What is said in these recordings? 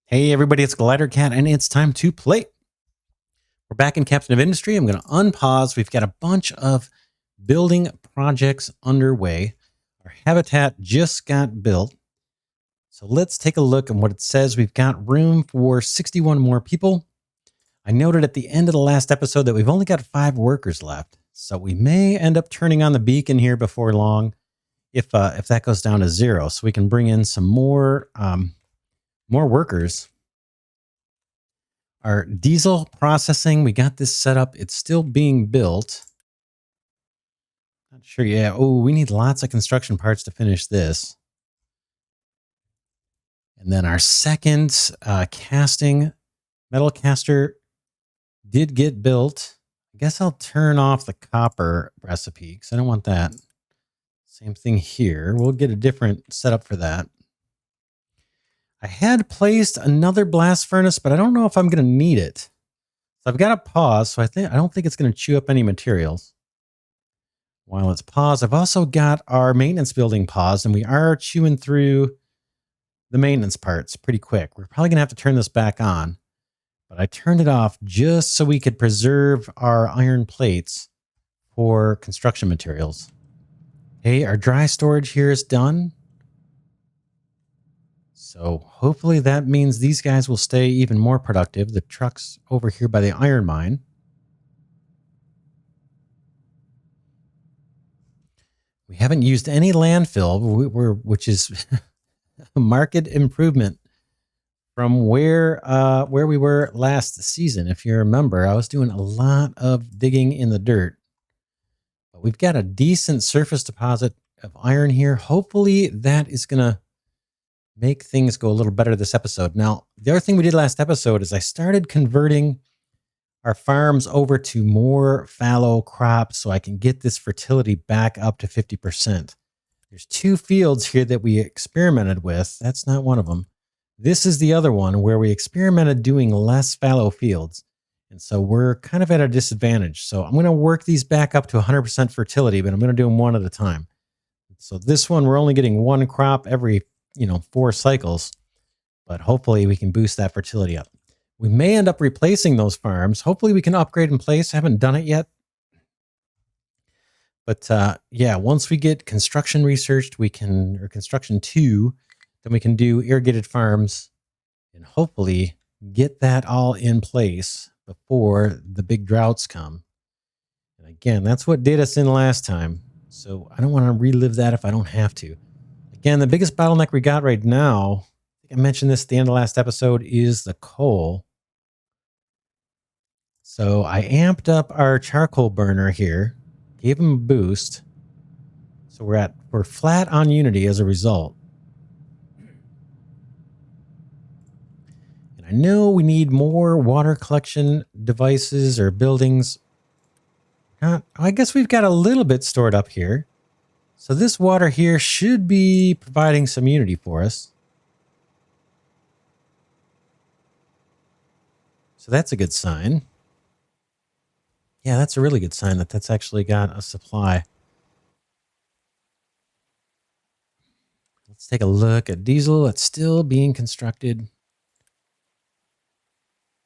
Hey everybody, it's Glidercat and it's time to play. We're back in Captain of Industry. I'm going to unpause. We've got a bunch of building projects underway. Our habitat just got built. So let's take a look at what it says. We've got room for 61 more people. I noted at the end of the last episode that we've only got 5 workers left. So we may end up turning on the beacon here before long if that goes down to 0. So we can bring in some more workers. Our diesel processing, we got this set up. It's still being built. Not sure. Yeah. Oh, we need lots of construction parts to finish this. And then our second casting metal caster did get built. I guess I'll turn off the copper recipe because I don't want that. Same thing here. We'll get a different setup for that. I had placed another blast furnace, but I don't know if I'm going to need it. So I've got to pause. So I don't think it's going to chew up any materials. While it's paused, I've also got our maintenance building paused, and we are chewing through the maintenance parts pretty quick. We're probably going to have to turn this back on, but I turned it off just so we could preserve our iron plates for construction materials. Okay, our dry storage here is done. So hopefully that means these guys will stay even more productive. The truck's over here by the iron mine. We haven't used any landfill, which is a market improvement from where we were last season. If you remember, I was doing a lot of digging in the dirt. But we've got a decent surface deposit of iron here. Hopefully that is going to make things go a little better this episode. Now, the other thing we did last episode is I started converting our farms over to more fallow crops so I can get this fertility back up to 50%. There's 2 fields here that we experimented with. That's not one of them. This is the other one where we experimented doing less fallow fields. And so we're kind of at a disadvantage. So I'm going to work these back up to 100% fertility, but I'm going to do them one at a time. So this one, we're only getting 1 crop every 4 cycles, but hopefully we can boost that fertility up. We may end up replacing those farms. Hopefully we can upgrade in place. I haven't done it yet. But yeah, once we get construction researched, or construction 2, then we can do irrigated farms and hopefully get that all in place before the big droughts come. And again, that's what did us in last time. So I don't want to relive that if I don't have to. Again, the biggest bottleneck we got right now, I think I mentioned this at the end of the last episode, is the coal. So I amped up our charcoal burner here, gave him a boost. So we're flat on Unity as a result. And I know we need more water collection devices or buildings. I guess we've got a little bit stored up here. So this water here should be providing some Unity for us. So that's a good sign. Yeah, that's a really good sign that that's actually got a supply. Let's take a look at diesel. It's still being constructed.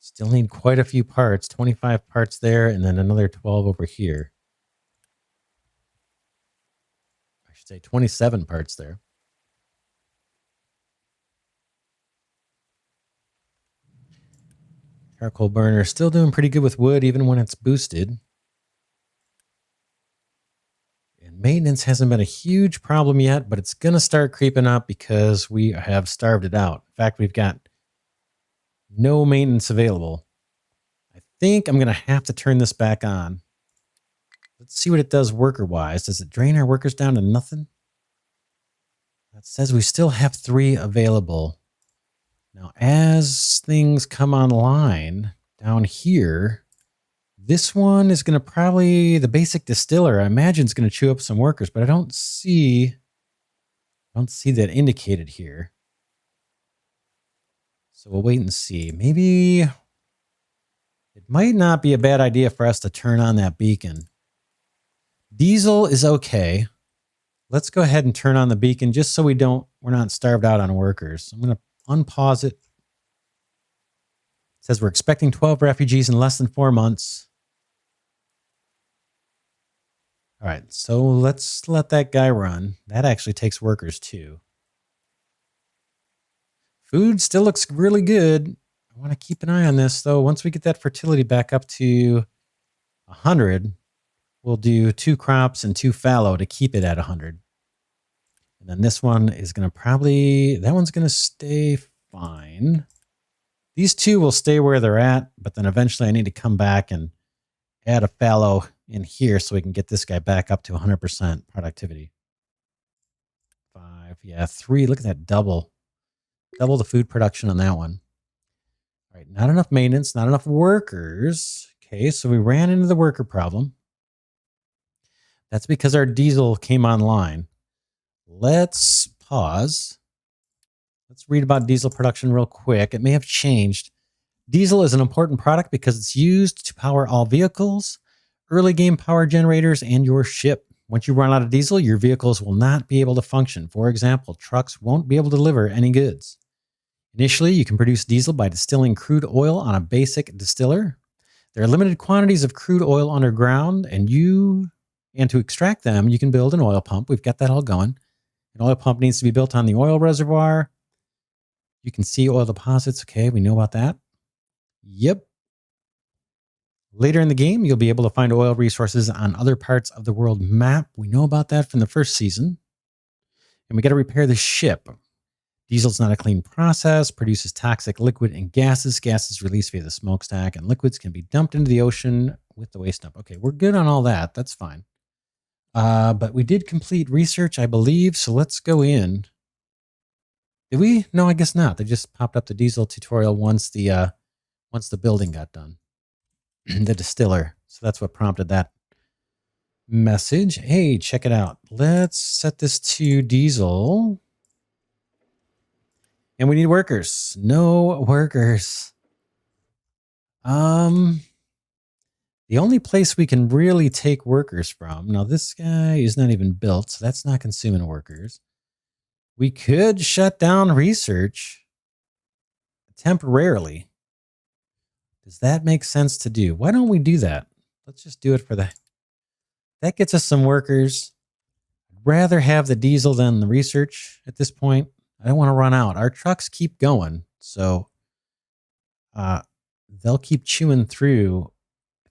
Still need quite a few parts, 25 parts there, and then another 12 over here. I should say 27 parts there. Charcoal burner still doing pretty good with wood, even when it's boosted. And maintenance hasn't been a huge problem yet, but it's going to start creeping up because we have starved it out. In fact, we've got no maintenance available. I think I'm going to have to turn this back on. Let's see what it does worker-wise. Does it drain our workers down to nothing? That says we still have 3 available. Now, as things come online down here, this one is going to probably, the basic distiller, I imagine is going to chew up some workers, but I don't see that indicated here. So we'll wait and see. Maybe it might not be a bad idea for us to turn on that beacon. Diesel is okay. Let's go ahead and turn on the beacon just so we're not starved out on workers. I'm going to unpause it. It says we're expecting 12 refugees in less than 4 months. All right, so let's let that guy run. That actually takes workers too. Food still looks really good. I want to keep an eye on this, though. Once we get that fertility back up to 100, we'll do 2 crops and 2 fallow to keep it at 100. And then this one is going to that one's going to stay fine. These 2 will stay where they're at, but then eventually I need to come back and add a fallow in here so we can get this guy back up to 100% productivity. 5, yeah, 3. Look at that double the food production on that one. All right, not enough maintenance, not enough workers. Okay, so we ran into the worker problem. That's because our diesel came online. Let's pause. Let's read about diesel production real quick. It may have changed. Diesel is an important product because it's used to power all vehicles, early game power generators, and your ship. Once you run out of diesel, your vehicles will not be able to function. For example, trucks won't be able to deliver any goods. Initially, you can produce diesel by distilling crude oil on a basic distiller. There are limited quantities of crude oil underground, and to extract them, you can build an oil pump. We've got that all going. An oil pump needs to be built on the oil reservoir. You can see oil deposits. Okay, we know about that. Yep. Later in the game, you'll be able to find oil resources on other parts of the world map. We know about that from the first season. And we got to repair the ship. Diesel's not a clean process, produces toxic liquid and gases. Gases released via the smokestack, and liquids can be dumped into the ocean with the waste dump. Okay, we're good on all that. That's fine. But we did complete research, I believe, so let's go in. Did we? No, I guess not. They just popped up the diesel tutorial once the building got done. The distiller. So that's what prompted that message. Hey, check it out. Let's set this to diesel. And we need workers. No workers. The only place we can really take workers from. Now, this guy is not even built, so that's not consuming workers. We could shut down research temporarily. Does that make sense to do? Why don't we do that? Let's just do it for that. That gets us some workers. I'd rather have the diesel than the research at this point. I don't want to run out. Our trucks keep going, so they'll keep chewing through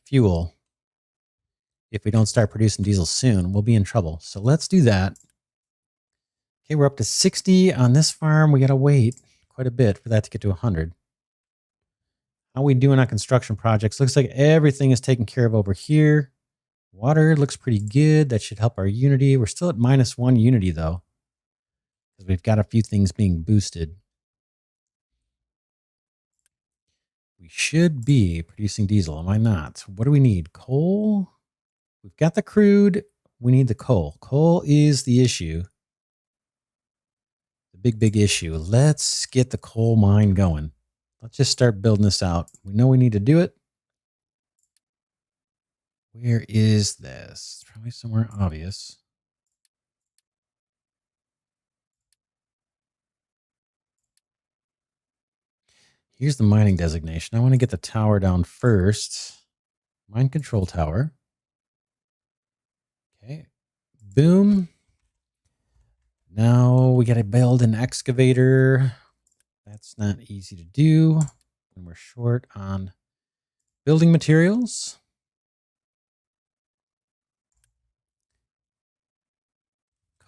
fuel. If we don't start producing diesel soon, we'll be in trouble. So let's do that. Okay, we're up to 60 on this farm. We got to wait quite a bit for that to get to 100. How are we doing on construction projects? Looks like everything is taken care of over here. Water looks pretty good. That should help our unity. We're still at -1 unity, though, because we've got a few things being boosted. We should be producing diesel. Am I not? What do we need? Coal? We've got the crude. We need the coal. Coal is the issue. The big issue. Let's get the coal mine going. Let's just start building this out. We know we need to do it. Where is this? Probably somewhere obvious. Here's the mining designation. I want to get the tower down first. Mine control tower. Okay. Boom. Now we got to build an excavator. That's not easy to do when we're short on building materials.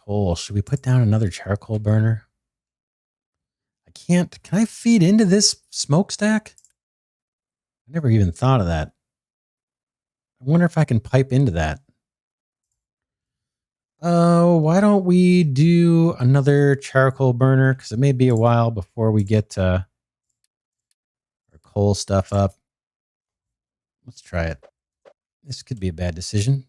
Coal. Should we put down another charcoal burner? I can't. Can I feed into this smokestack? I never even thought of that. I wonder if I can pipe into that. Oh, why don't we do another charcoal burner? Because it may be a while before we get our coal stuff up. Let's try it. This could be a bad decision.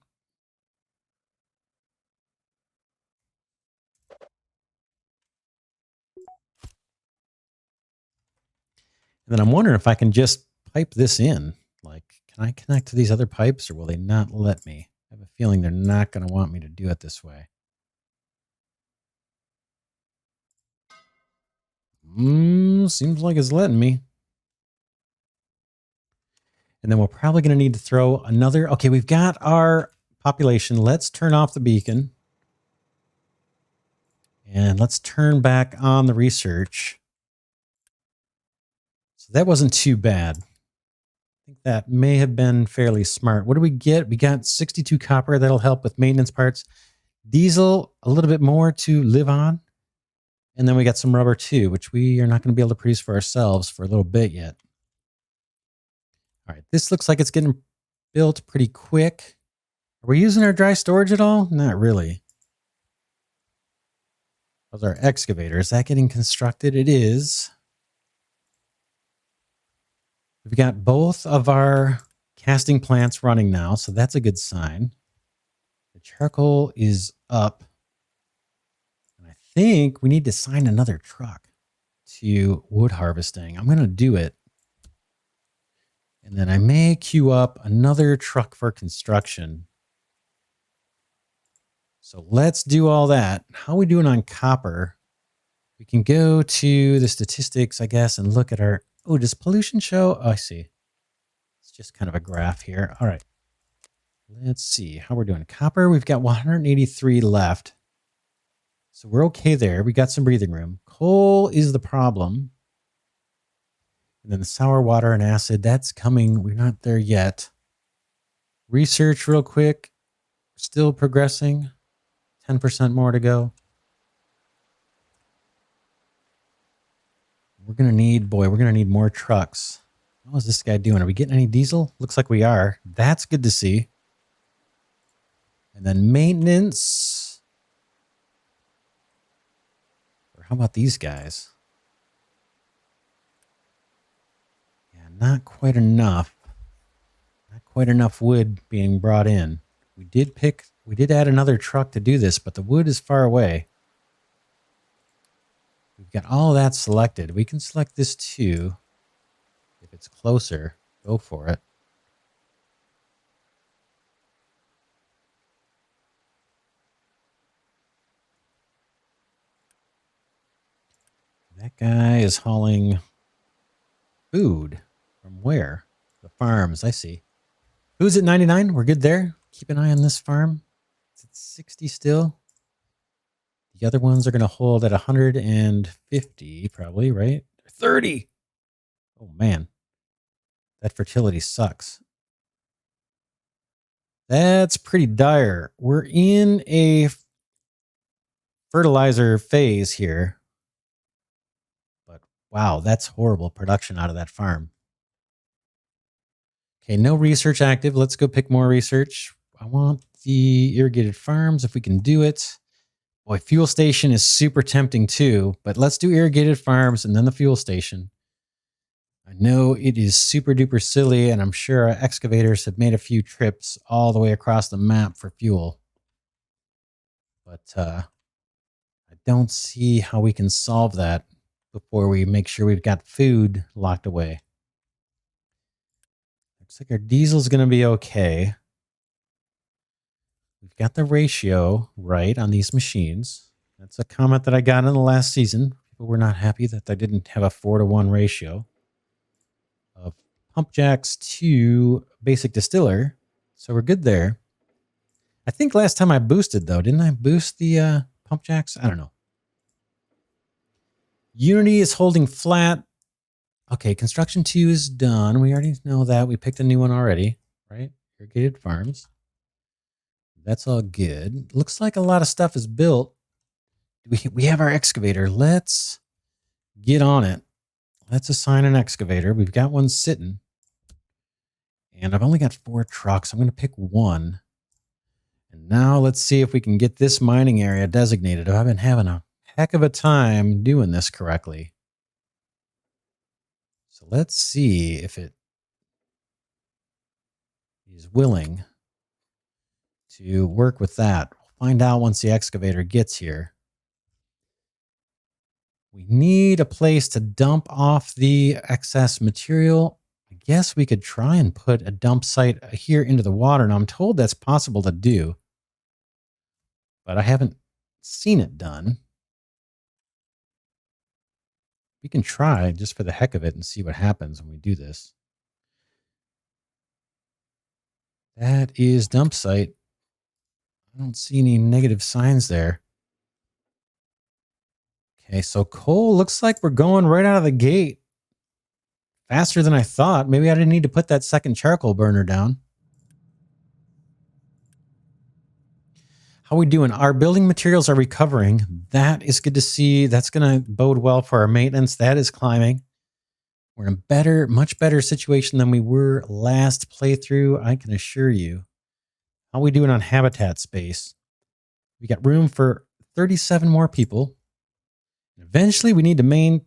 And then I'm wondering if I can just pipe this in. Like, can I connect to these other pipes or will they not let me? I have a feeling they're not going to want me to do it this way. Seems like it's letting me. And then we're probably going to need to throw another. Okay, we've got our population. Let's turn off the beacon. And let's turn back on the research. So that wasn't too bad. I think that may have been fairly smart. What do we get? We got 62 copper. That'll help with maintenance parts. Diesel, a little bit more to live on. And then we got some rubber too, which we are not going to be able to produce for ourselves for a little bit yet. All right, this looks like it's getting built pretty quick. Are we using our dry storage at all? Not really. How's our excavator? Is that getting constructed? It is. We've got both of our casting plants running now, so that's a good sign. The charcoal is up. And I think we need to assign another truck to wood harvesting. I'm going to do it. And then I may queue up another truck for construction. So let's do all that. How are we doing on copper? We can go to the statistics, I guess, and look at our... Oh, does pollution show? Oh, I see. It's just kind of a graph here. All right. Let's see how we're doing. Copper, we've got 183 left. So we're okay there. We got some breathing room. Coal is the problem. And then the sour water and acid, that's coming. We're not there yet. Research real quick. Still progressing. 10% more to go. We're going to need, boy, we're going to need more trucks. How is this guy doing? Are we getting any diesel? Looks like we are. That's good to see. And then maintenance. Or how about these guys? Yeah, not quite enough. Not quite enough wood being brought in. We did add another truck to do this, but the wood is far away. We've got all that selected. We can select this too. If it's closer, go for it. That guy is hauling food. From where? The farms, I see. Who's at 99? We're good there. Keep an eye on this farm. It's at 60 still. The other ones are going to hold at 150 probably, right? 30. Oh, man. That fertility sucks. That's pretty dire. We're in a fertilizer phase here. But wow, that's horrible production out of that farm. Okay, no research active. Let's go pick more research. I want the irrigated farms if we can do it. Boy, fuel station is super tempting too, but let's do irrigated farms and then the fuel station. I know it is super duper silly, and I'm sure our excavators have made a few trips all the way across the map for fuel. But I don't see how we can solve that before we make sure we've got food locked away. Looks like our diesel's going to be okay. We've got the ratio right on these machines. That's a comment that I got in the last season. People were not happy that I didn't have a 4-to-1 ratio of pump jacks to basic distiller. So we're good there. I think last time I boosted, though. Didn't I boost the pump jacks? I don't know. Unity is holding flat. Okay, construction 2 is done. We already know that. We picked a new one already, right? Irrigated farms. That's all good. Looks like a lot of stuff is built. We have our excavator. Let's get on it. Let's assign an excavator. We've got one sitting. And I've only got 4 trucks. I'm going to pick one. And now let's see if we can get this mining area designated. I've been having a heck of a time doing this correctly. So let's see if it is willing to work with that. We'll find out once the excavator gets here. We need a place to dump off the excess material. I guess we could try and put a dump site here into the water. Now I'm told that's possible to do, but I haven't seen it done. We can try just for the heck of it and see what happens when we do this. That is dump site. I don't see any negative signs there. Okay, so coal looks like we're going right out of the gate. Faster than I thought. Maybe I didn't need to put that second charcoal burner down. How are we doing? Our building materials are recovering. That is good to see. That's going to bode well for our maintenance. That is climbing. We're in a much better situation than we were last playthrough, I can assure you. How are we doing on habitat space? We got room for 37 more people. Eventually, we need to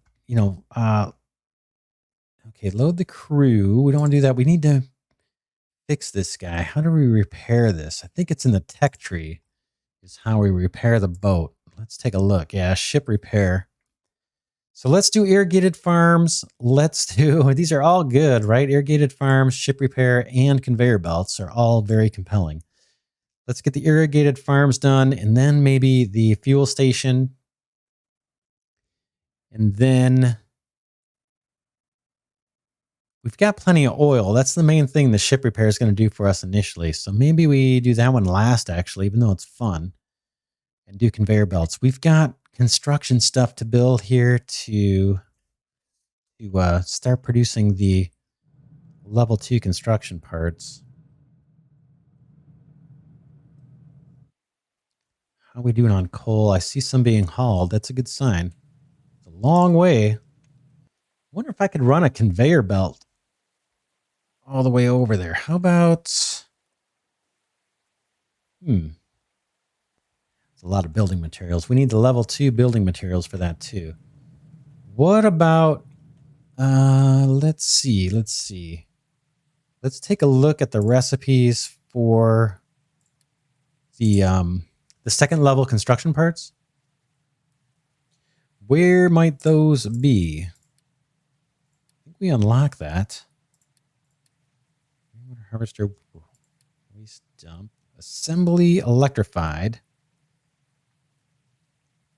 okay, load the crew. We don't want to do that. We need to fix this guy. How do we repair this? I think it's in the tech tree is how we repair the boat. Let's take a look. Yeah, ship repair. So let's do irrigated farms. These are all good, right? Irrigated farms, ship repair, and conveyor belts are all very compelling. Let's get the irrigated farms done, and then maybe the fuel station. And then we've got plenty of oil. That's the main thing the ship repair is going to do for us initially. So maybe we do that one last, actually, even though it's fun. And do conveyor belts. We've got construction stuff to build here to start producing the level 2 construction parts. How are we doing on coal? I see some being hauled. That's a good sign. It's a long way. I wonder if I could run a conveyor belt all the way over there. How about... It's a lot of building materials. We need the level 2 building materials for that too. What about... let's see. Let's take a look at the recipes for the second level construction parts. Where might those be? I think we unlock that. Harvester, waste dump, assembly electrified.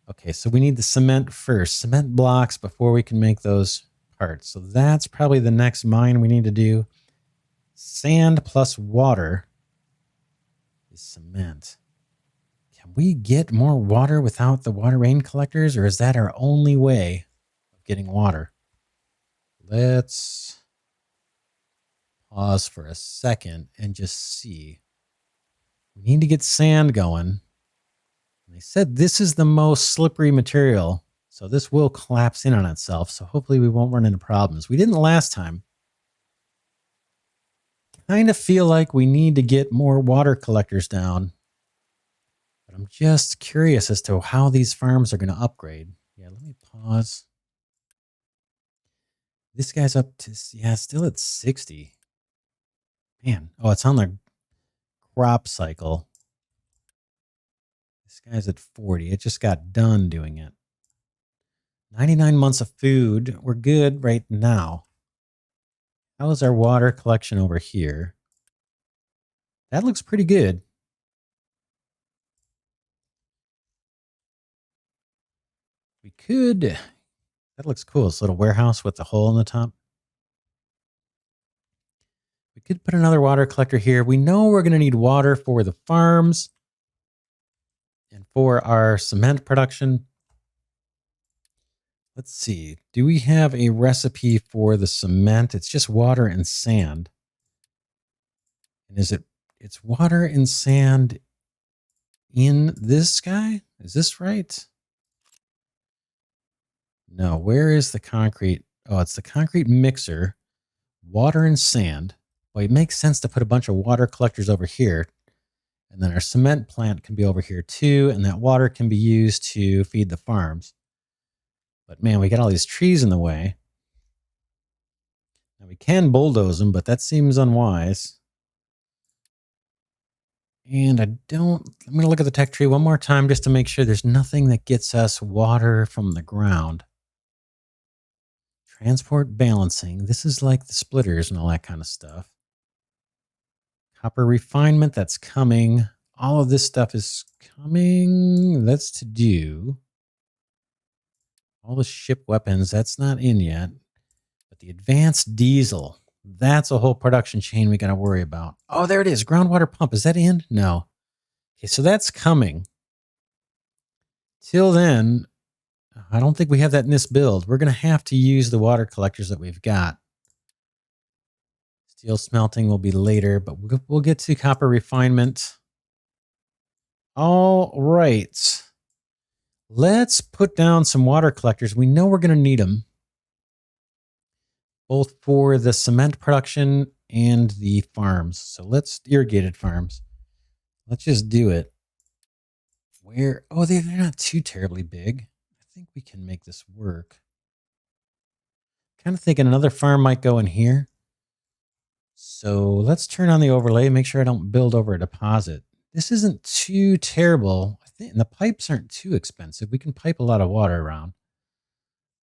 Okay, so we need the cement first. Cement blocks before we can make those parts. So that's probably the next mine we need to do. Sand plus water is cement. Can we get more water without the water rain collectors, or is that our only way of getting water? Let's pause for a second and just see. We need to get sand going. They said this is the most slippery material, so this will collapse in on itself, so hopefully we won't run into problems. We didn't last time. Kind of feel like we need to get more water collectors down. But I'm just curious as to how these farms are going to upgrade. Yeah, let me pause. This guy's up to, yeah, still at 60. Man, oh, it's on the crop cycle. This guy's at 40. It just got done doing it. 99 months of food. We're good right now. How is our water collection over here? That looks pretty good. We could... That looks cool. This little warehouse with the hole in the top. We could put another water collector here. We know we're going to need water for the farms and for our cement production. Let's see. Do we have a recipe for the cement? It's just water and sand. And it's water and sand in this guy? Is this right? No, where is the concrete? Oh, it's the concrete mixer, water and sand. Well, it makes sense to put a bunch of water collectors over here. And then our cement plant can be over here too. And that water can be used to feed the farms. But man, we got all these trees in the way. Now we can bulldoze them, but that seems unwise. And I'm going to look at the tech tree one more time just to make sure there's nothing that gets us water from the ground. Transport balancing. This is like the splitters and all that kind of stuff. Copper refinement, that's coming. All of this stuff is coming. That's to do. All the ship weapons, that's not in yet. But the advanced diesel, That's a whole production chain we got to worry about. Oh, there it is. Groundwater pump. Is that in? No. Okay, so that's coming. Till then, I don't think we have that in this build. We're going to have to use the water collectors that we've got. Steel smelting will be later, but we'll get to copper refinement. All right. Let's put down some water collectors. We know we're going to need them, both for the cement production and the farms. So let's irrigated farms. Let's just do it. Where? Oh, they're not too terribly big. I think we can make this work. Kind of thinking another farm might go in here. So let's turn on the overlay, make sure I don't build over a deposit. This isn't too terrible. I think, and the pipes aren't too expensive. We can pipe a lot of water around.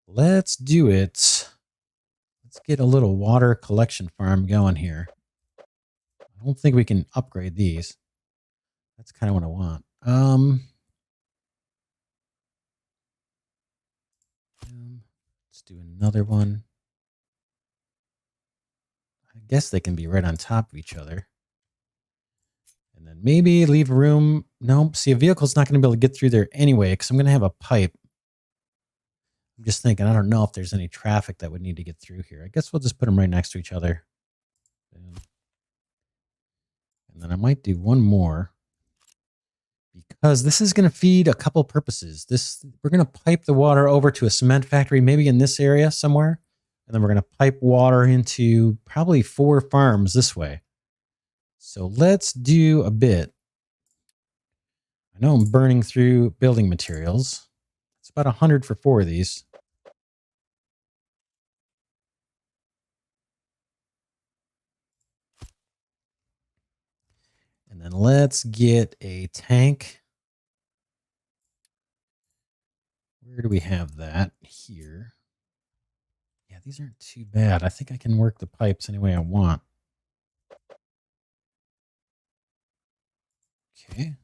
Let's do it. Let's get a little water collection farm going here. I don't think we can upgrade these. That's kind of what I want. Let's do another one. I guess they can be right on top of each other. And then maybe leave room. Nope. See, a vehicle's not going to be able to get through there anyway because I'm going to have a pipe. I'm just thinking, I don't know if there's any traffic that would need to get through here. I guess we'll just put them right next to each other. And then I might do one more because this is going to feed a couple purposes. We're going to pipe the water over to a cement factory, maybe in this area somewhere. And then we're going to pipe water into probably 4 farms this way. So let's do a bit. I know I'm burning through building materials. It's about 100 for 4 of these. And then let's get a tank. Where do we have that? Here. Yeah, these aren't too bad. I think I can work the pipes any way I want. Okay. In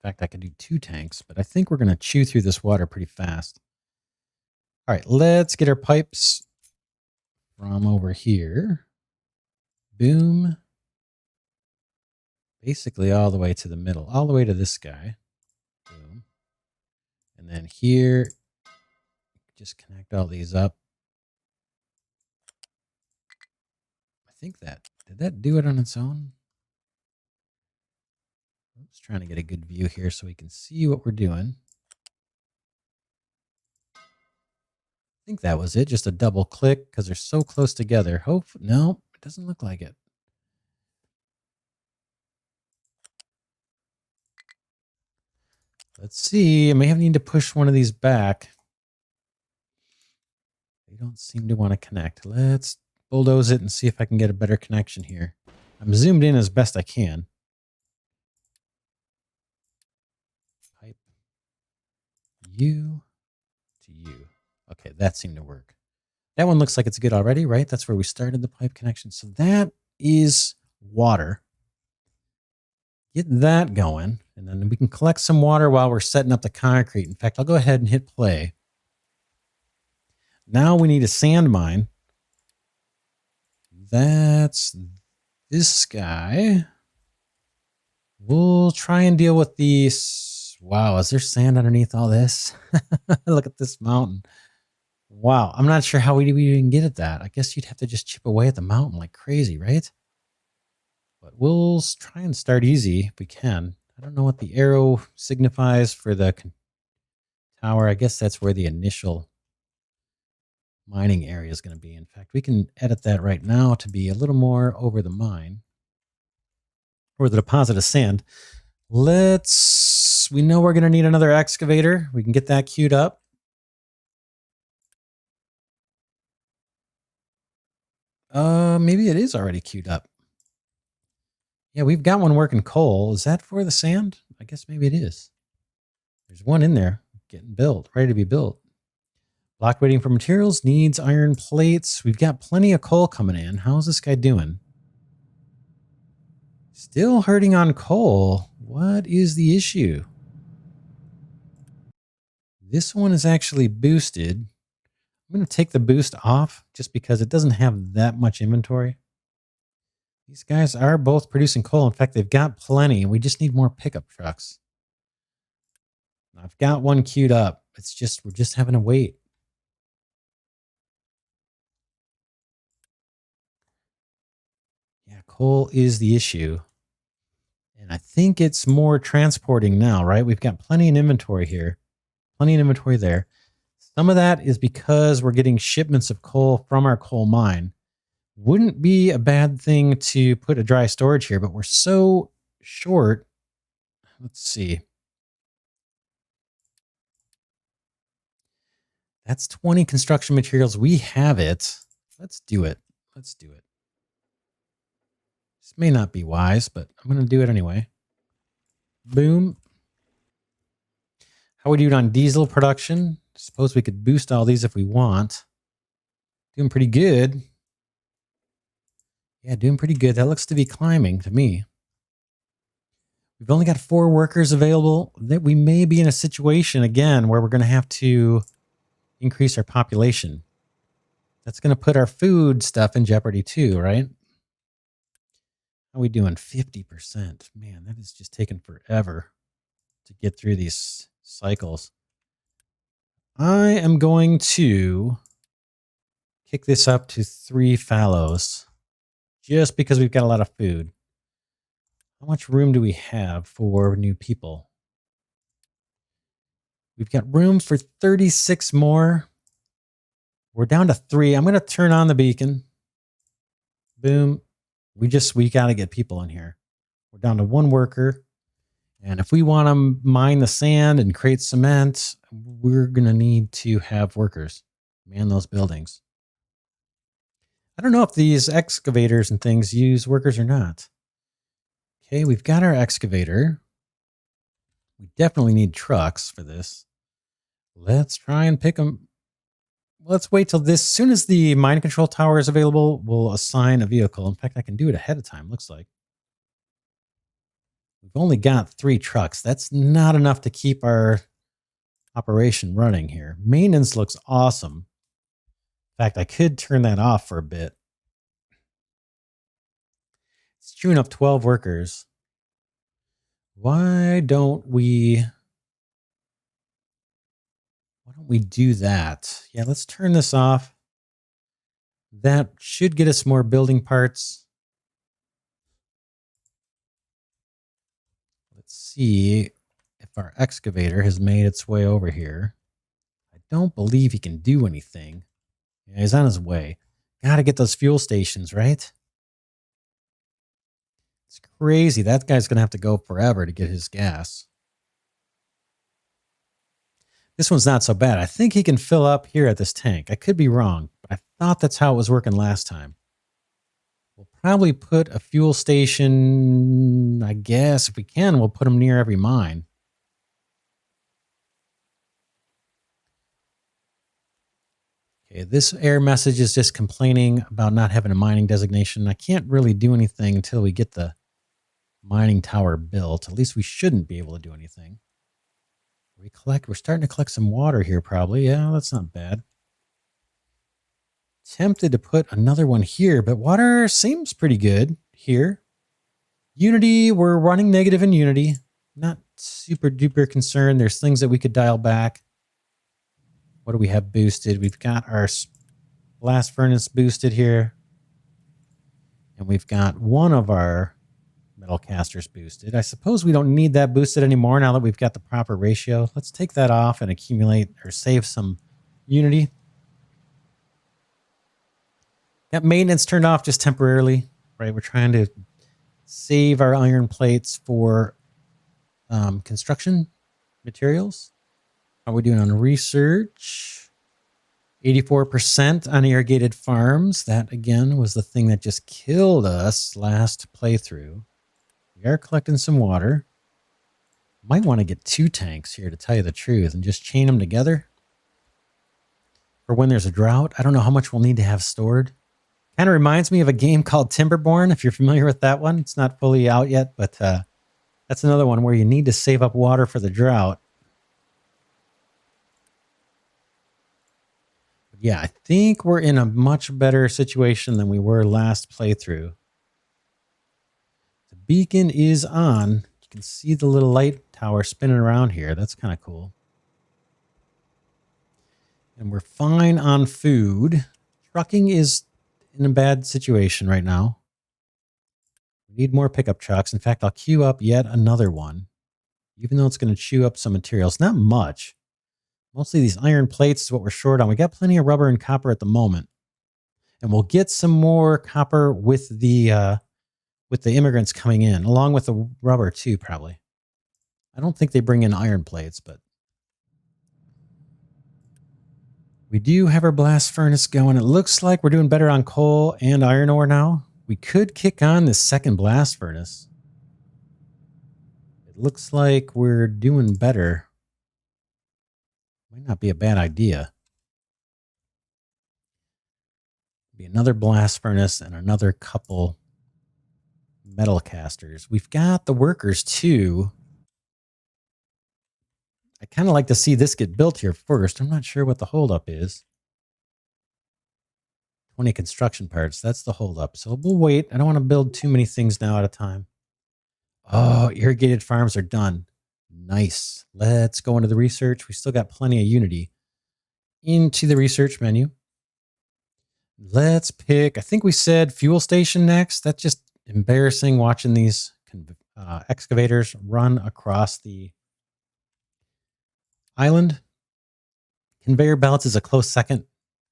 fact, I could do 2 tanks, but I think we're going to chew through this water pretty fast. All right, let's get our pipes from over here. Boom. Basically all the way to the middle, all the way to this guy. Boom. And then here, just connect all these up. I think did that do it on its own? I'm just trying to get a good view here so we can see what we're doing. I think that was it, just a double click because they're so close together. No, it doesn't look like it. Let's see. I may have need to push one of these back. They don't seem to want to connect. Let's bulldoze it and see if I can get a better connection here. I'm zoomed in as best I can. Pipe you to you. Okay, that seemed to work. That one looks like it's good already, right? That's where we started the pipe connection. So that is water. Get that going, and then we can collect some water while we're setting up the concrete. In fact, I'll go ahead and hit play. Now we need a sand mine. That's this guy. We'll try and deal with these. Wow, is there sand underneath all this? Look at this mountain. Wow, I'm not sure how we even get at that. I guess you'd have to just chip away at the mountain like crazy, right? But we'll try and start easy if we can. I don't know what the arrow signifies for the tower. I guess that's where the initial mining area is going to be. In fact, we can edit that right now to be a little more over the mine or the deposit of sand. We know we're going to need another excavator. We can get that queued up. Maybe it is already queued up. Yeah, we've got one working coal. Is that for the sand? I guess maybe it is. There's one in there getting built, ready to be built. Block waiting for materials, needs iron plates. We've got plenty of coal coming in. How's this guy doing? Still hurting on coal. What is the issue? This one is actually boosted. I'm going to take the boost off just because it doesn't have that much inventory. These guys are both producing coal. In fact, they've got plenty. We just need more pickup trucks. I've got one queued up. It's just, we're just having to wait. Yeah, coal is the issue. And I think it's more transporting now, right? We've got plenty in inventory here. Plenty of inventory there. Some of that is because we're getting shipments of coal from our coal mine. Wouldn't be a bad thing to put a dry storage here, but we're so short. Let's see. That's 20 construction materials. We have it. Let's do it. Let's do it. This may not be wise, but I'm going to do it anyway. Boom. How are we doing on diesel production? Suppose we could boost all these if we want. Doing pretty good. Yeah, doing pretty good. That looks to be climbing to me. We've only got 4 workers available. That we may be in a situation again where we're going to have to increase our population. That's going to put our food stuff in jeopardy too, right? How are we doing? 50%. Man, that is just taking forever to get through these cycles. I am going to kick this up to 3 fallows just because we've got a lot of food. How much room do we have for new people? We've got room for 36 more. We're down to 3. I'm going to turn on the beacon. Boom. We got to get people in here. We're down to 1 worker. And if we want to mine the sand and create cement, we're going to need to have workers man those buildings. I don't know if these excavators and things use workers or not. Okay, we've got our excavator. We definitely need trucks for this. Let's try and pick them. Let's wait till this. As soon as the mine control tower is available, we'll assign a vehicle. In fact, I can do it ahead of time, looks like. We've only got 3 trucks. That's not enough to keep our operation running here. Maintenance looks awesome. In fact, I could turn that off for a bit. It's chewing up 12 workers. Why don't we do that? Yeah, let's turn this off. That should get us more building parts. Let's see if our excavator has made its way over here. I don't believe he can do anything. Yeah, he's on his way. Gotta get those fuel stations, right? It's crazy. That guy's going to have to go forever to get his gas. This one's not so bad. I think he can fill up here at this tank. I could be wrong, but I thought that's how it was working last time. We'll probably put a fuel station, I guess. If we can, we'll put them near every mine. Okay, this error message is just complaining about not having a mining designation. I can't really do anything until we get the mining tower built. At least we shouldn't be able to do anything. We're starting to collect some water here probably. Yeah, that's not bad. Tempted to put another one here, but water seems pretty good here. Unity, we're running negative in Unity. Not super duper concerned. There's things that we could dial back. What do we have boosted? We've got our blast furnace boosted here. And we've got one of our metal casters boosted. I suppose we don't need that boosted anymore now that we've got the proper ratio. Let's take that off and accumulate or save some Unity. Got maintenance turned off just temporarily, right? We're trying to save our iron plates for construction materials. How are we doing on research? 84% on irrigated farms. That, again, was the thing that just killed us last playthrough. We are collecting some water. Might want to get 2 tanks here, to tell you the truth, and just chain them together for when there's a drought. I don't know how much we'll need to have stored. Kind of reminds me of a game called Timberborn, if you're familiar with that one. It's not fully out yet, but that's another one where you need to save up water for the drought. Yeah, I think we're in a much better situation than we were last playthrough. The beacon is on. You can see the little light tower spinning around here. That's kind of cool. And we're fine on food. Trucking is in a bad situation right now. We need more pickup trucks. In fact, I'll queue up yet another one, even though it's going to chew up some materials. Not much. Mostly these iron plates is what we're short on. We got plenty of rubber and copper at the moment. And we'll get some more copper with the immigrants coming in, along with the rubber too, probably. I don't think they bring in iron plates, but we do have our blast furnace going. It looks like we're doing better on coal and iron ore now. We could kick on this second blast furnace. It looks like we're doing better. Might not be a bad idea. Be another blast furnace and another couple metal casters. We've got the workers too. I kind of like to see this get built here first. I'm not sure what the holdup is. 20 construction parts. That's the holdup. So we'll wait. I don't want to build too many things now at a time. Oh, irrigated farms are done. Nice. Let's go into the research. We still got plenty of Unity. Into the research menu. Let's pick, I think we said fuel station next. That's just embarrassing watching these excavators run across the island. Conveyor belts is a close second.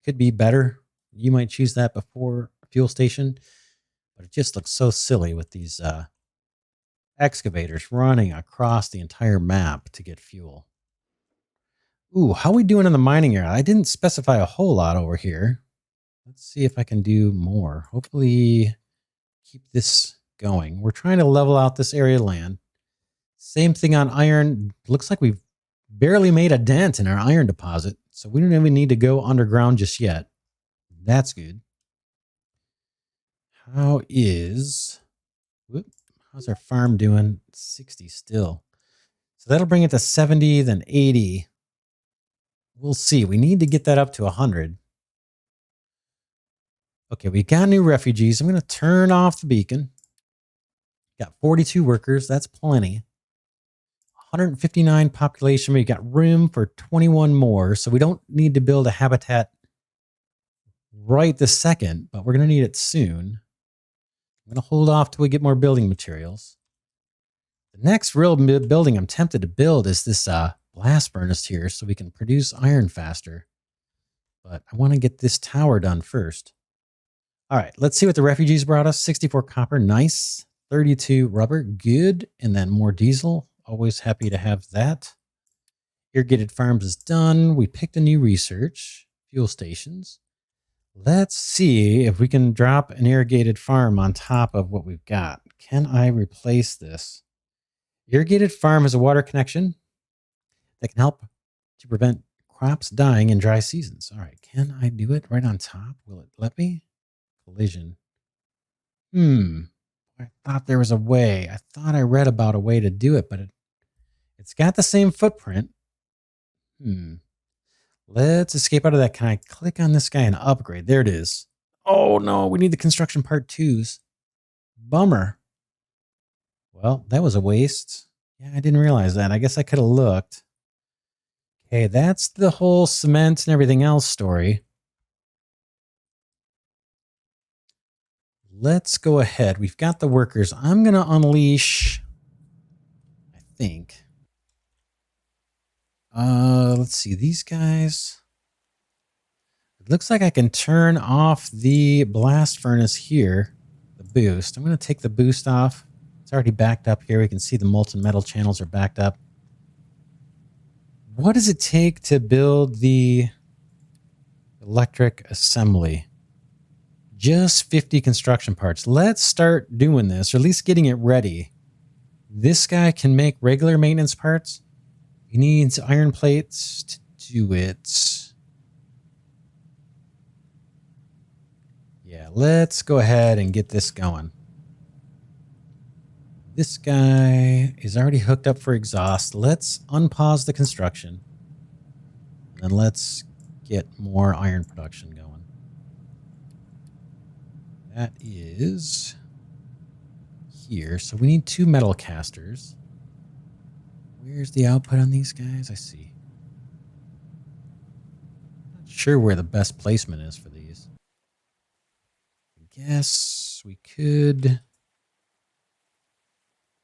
Could be better. You might choose that before fuel station, but it just looks so silly with these excavators running across the entire map to get fuel. Ooh, how are we doing in the mining area? I didn't specify a whole lot over here. Let's see if I can do more. Hopefully keep this going. We're trying to level out this area of land. Same thing on iron. Looks like we've barely made a dent in our iron deposit, so we don't even need to go underground just yet. That's good. How's our farm doing? 60 still. So that'll bring it to 70, then 80. We'll see. We need to get that up to 100. Okay, we got new refugees. I'm going to turn off the beacon. Got 42 workers. That's plenty. 159 population. We got room for 21 more. So we don't need to build a habitat right this second, but we're going to need it soon. I'm going to hold off till we get more building materials. The next real building I'm tempted to build is this blast furnace here so we can produce iron faster. But I want to get this tower done first. All right, let's see what the refugees brought us. 64 copper, nice. 32 rubber, good. And then more diesel, always happy to have that. Irrigated farms is done. We picked a new research, fuel stations. Let's see if we can drop an irrigated farm on top of what we've got. Can I replace this? Irrigated farm has a water connection that can help to prevent crops dying in dry seasons. All right, can I do it right on top? Will it let me? Collision. I thought there was a way. I thought I read about a way to do it, but it's got the same footprint. Let's escape out of that. Can I click on this guy and upgrade? There it is. Oh no, we need the construction part 2s. Bummer. Well, that was a waste. Yeah, I didn't realize that. I guess I could have looked. Okay, that's the whole cement and everything else story. Let's go ahead. We've got the workers. I'm going to unleash, I think. Let's see. These guys. It looks like I can turn off the blast furnace here. The boost. I'm going to take the boost off. It's already backed up here. We can see the molten metal channels are backed up. What does it take to build the electric assembly? Just 50 construction parts. Let's start doing this, or at least getting it ready. This guy can make regular maintenance parts. He needs iron plates to do it. Yeah, let's go ahead and get this going. This guy is already hooked up for exhaust. Let's unpause the construction. And let's get more iron production going. That is here. So we need 2 metal casters. Where's the output on these guys? I see. Not sure where the best placement is for these. I guess we could...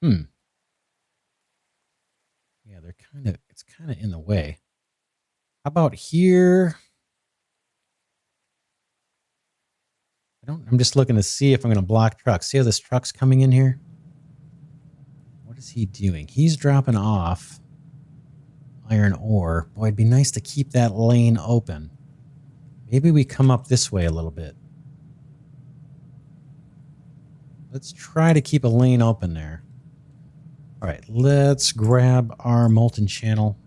Yeah, they're it's kind of in the way. How about here? I'm just looking to see if I'm going to block trucks. See how this truck's coming in here? What is he doing? He's dropping off iron ore. Boy, it'd be nice to keep that lane open. Maybe we come up this way a little bit. Let's try to keep a lane open there. All right, let's grab our molten channel.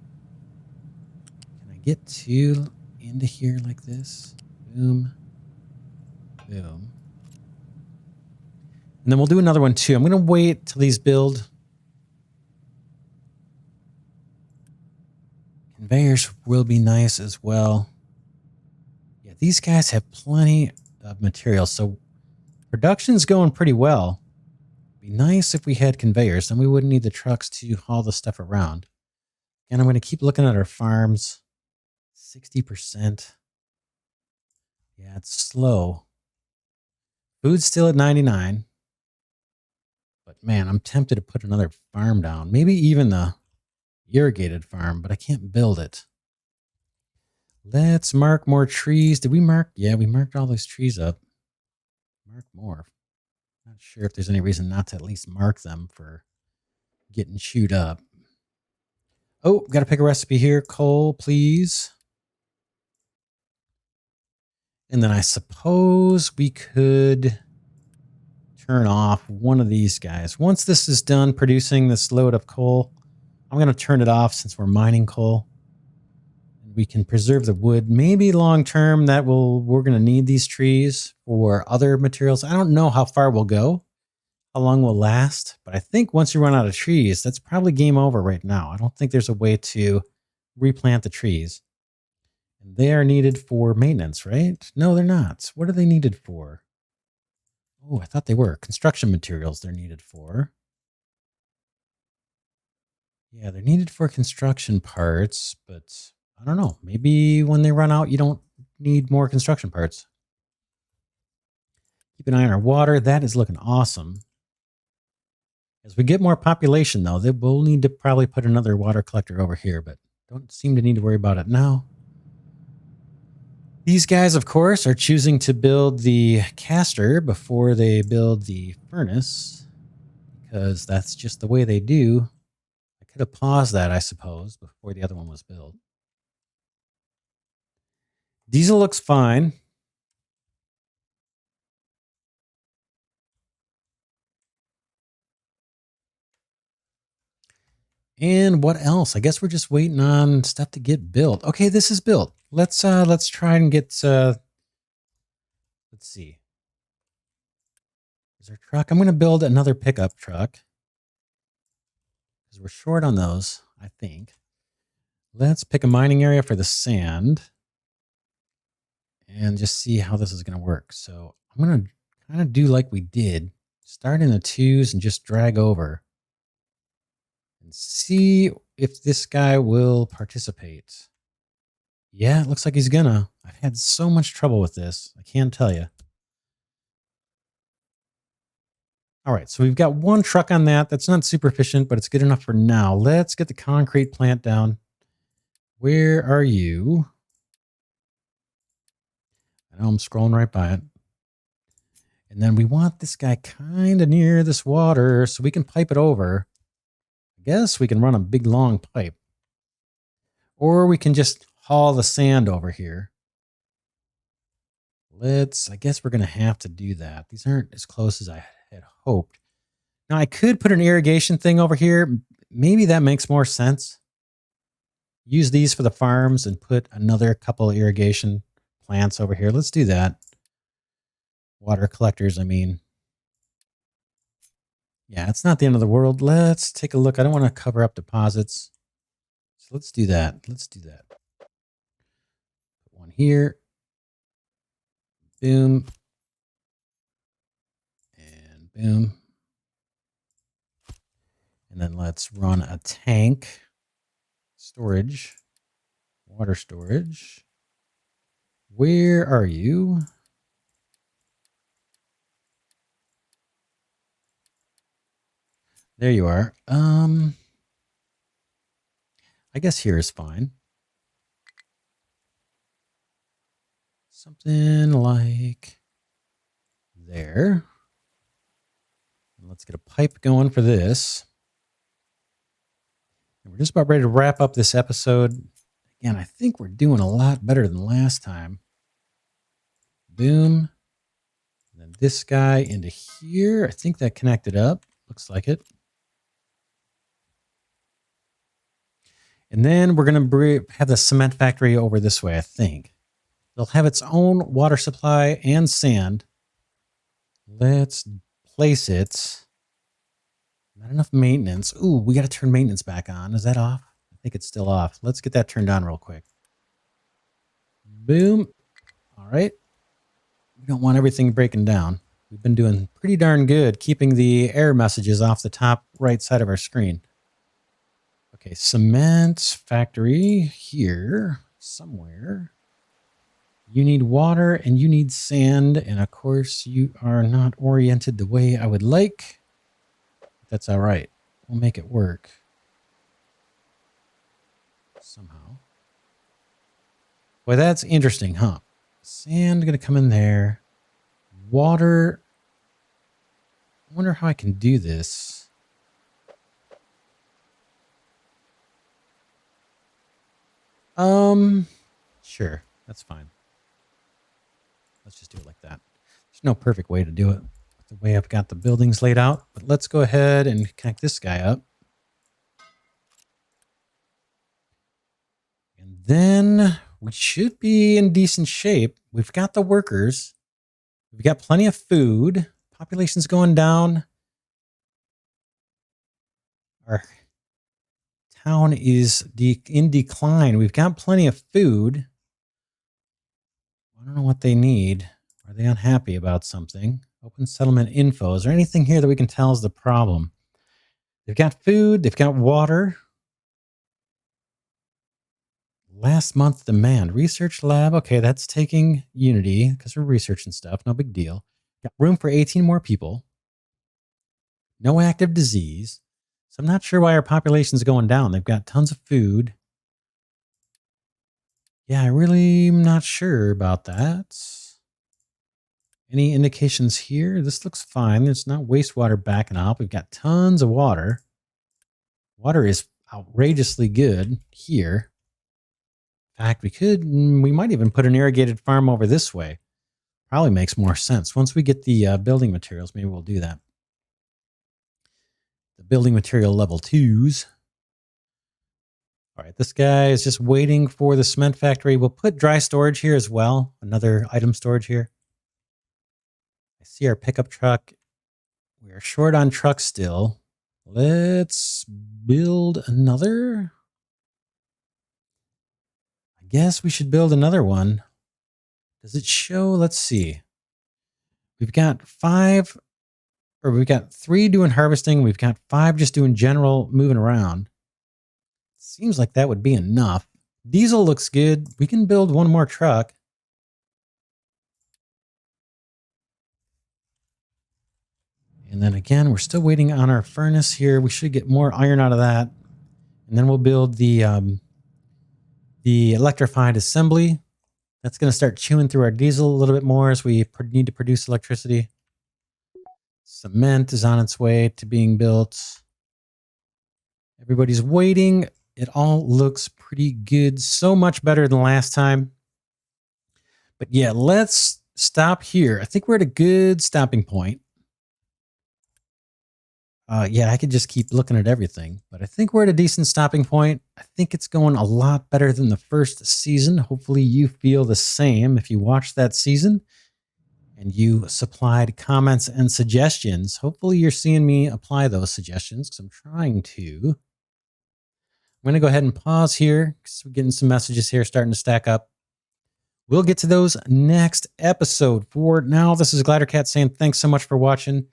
Can I get into here like this? Boom. Boom. And then we'll do another one too. I'm going to wait till these build. Conveyors will be nice as well. Yeah, these guys have plenty of material, so production's going pretty well. Be nice if we had conveyors, then we wouldn't need the trucks to haul the stuff around. And I'm going to keep looking at our farms. 60%. Yeah, it's slow. Food's still at 99. But man, I'm tempted to put another farm down. Maybe even the irrigated farm, but I can't build it. Let's mark more trees. Did we mark? Yeah, we marked all those trees up. Mark more. Not sure if there's any reason not to at least mark them for getting chewed up. Oh, got to pick a recipe here. Coal, please. And then I suppose we could turn off one of these guys. Once this is done producing this load of coal, I'm going to turn it off since we're mining coal. We can preserve the wood. Maybe long term we're going to need these trees for other materials. I don't know how far we'll go, how long we'll last, but I think once you run out of trees, that's probably game over right now. I don't think there's a way to replant the trees. And they are needed for maintenance, right? No, they're not. What are they needed for? Oh, I thought they were. Construction materials they're needed for. Yeah, they're needed for construction parts, but I don't know. Maybe when they run out, you don't need more construction parts. Keep an eye on our water. That is looking awesome. As we get more population, though, we'll need to probably put another water collector over here, but don't seem to need to worry about it now. These guys, of course, are choosing to build the caster before they build the furnace, because that's just the way they do. I could have paused that, I suppose, before the other one was built. Diesel looks fine. And what else? I guess we're just waiting on stuff to get built. Okay, this is built. Let's try and get let's see. Is there a truck? I'm going to build another pickup truck because we're short on those, I think. Let's pick a mining area for the sand and just see how this is going to work. So I'm going to kind of do like we did. Start in the 2s and just drag over. And see if this guy will participate. Yeah, it looks like he's gonna. I've had so much trouble with this. I can't tell you. All right, so we've got one truck on that. That's not super efficient, but it's good enough for now. Let's get the concrete plant down. Where are you? I know I'm scrolling right by it. And then we want this guy kind of near this water so we can pipe it over. I guess we can run a big long pipe. Or we can just haul the sand over here. I guess we're going to have to do that. These aren't as close as I had hoped. Now I could put an irrigation thing over here. Maybe that makes more sense. Use these for the farms and put another couple of irrigation plants over here. Let's do that. Water collectors, I mean. Yeah, it's not the end of the world. Let's take a look. I don't want to cover up deposits. So let's do that. Let's do that. Put one here. Boom. And boom. And then let's run a tank. Storage. Water storage. Where are you? There you are. I guess here is fine. Something like there. And let's get a pipe going for this. And we're just about ready to wrap up this episode. Again, I think we're doing a lot better than last time. Boom. And then this guy into here. I think that connected up. Looks like it. And then we're going to have the cement factory over this way, I think. They'll have its own water supply and sand. Let's place it. Not enough maintenance. Ooh, we got to turn maintenance back on. Is that off? I think it's still off. Let's get that turned on real quick. Boom. All right. We don't want everything breaking down. We've been doing pretty darn good keeping the error messages off the top right side of our screen. Okay, cement factory here somewhere. You need water and you need sand. And of course, you are not oriented the way I would like. That's all right. We'll make it work. Somehow. Boy, that's interesting, huh? Sand going to come in there. Water. I wonder how I can do this. Sure. That's fine. Let's just do it like that. There's no perfect way to do it the way I've got the buildings laid out, but let's go ahead and connect this guy up. And then we should be in decent shape. We've got the workers. We've got plenty of food. Population's going down. Our town is in decline. We've got plenty of food. I don't know what they need. Are they unhappy about something? Open settlement info. Is there anything here that we can tell is the problem? They've got food. They've got water. Last month demand. Research lab. Okay, that's taking Unity because we're researching stuff. No big deal. Got room for 18 more people. No active disease. So I'm not sure why our population's going down. They've got tons of food. Yeah, I really am not sure about that. Any indications here? This looks fine. There's not wastewater backing up. We've got tons of water. Water is outrageously good here. In fact, we might even put an irrigated farm over this way. Probably makes more sense. Once we get the building materials, maybe we'll do that. The building material level 2s. All right, this guy is just waiting for the cement factory. We'll put dry storage here as well. Another item storage here. I see our pickup truck. We are short on trucks still. Let's build another. I guess we should build another one. Does it show? Let's see. We've got 3 doing harvesting. We've got 5 just doing general moving around. Seems like that would be enough. Diesel looks good. We can build one more truck. And then again, we're still waiting on our furnace here. We should get more iron out of that. And then we'll build the electrified assembly. That's going to start chewing through our diesel a little bit more as we need to produce electricity. Cement is on its way to being built. Everybody's waiting. It all looks pretty good. So much better than last time. But yeah, let's stop here. I think we're at a good stopping point. Yeah, I could just keep looking at everything, but I think we're at a decent stopping point. I think it's going a lot better than the first season. Hopefully you feel the same if you watched that season and you supplied comments and suggestions. Hopefully you're seeing me apply those suggestions because I'm trying to. I'm going to go ahead and pause here because we're getting some messages here starting to stack up. We'll get to those next episode. For now, this is Glidercat saying thanks so much for watching.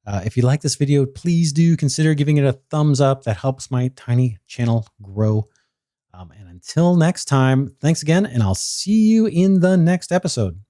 If you like this video, please do consider giving it a thumbs up. That helps my tiny channel grow. And until next time, thanks again, and I'll see you in the next episode.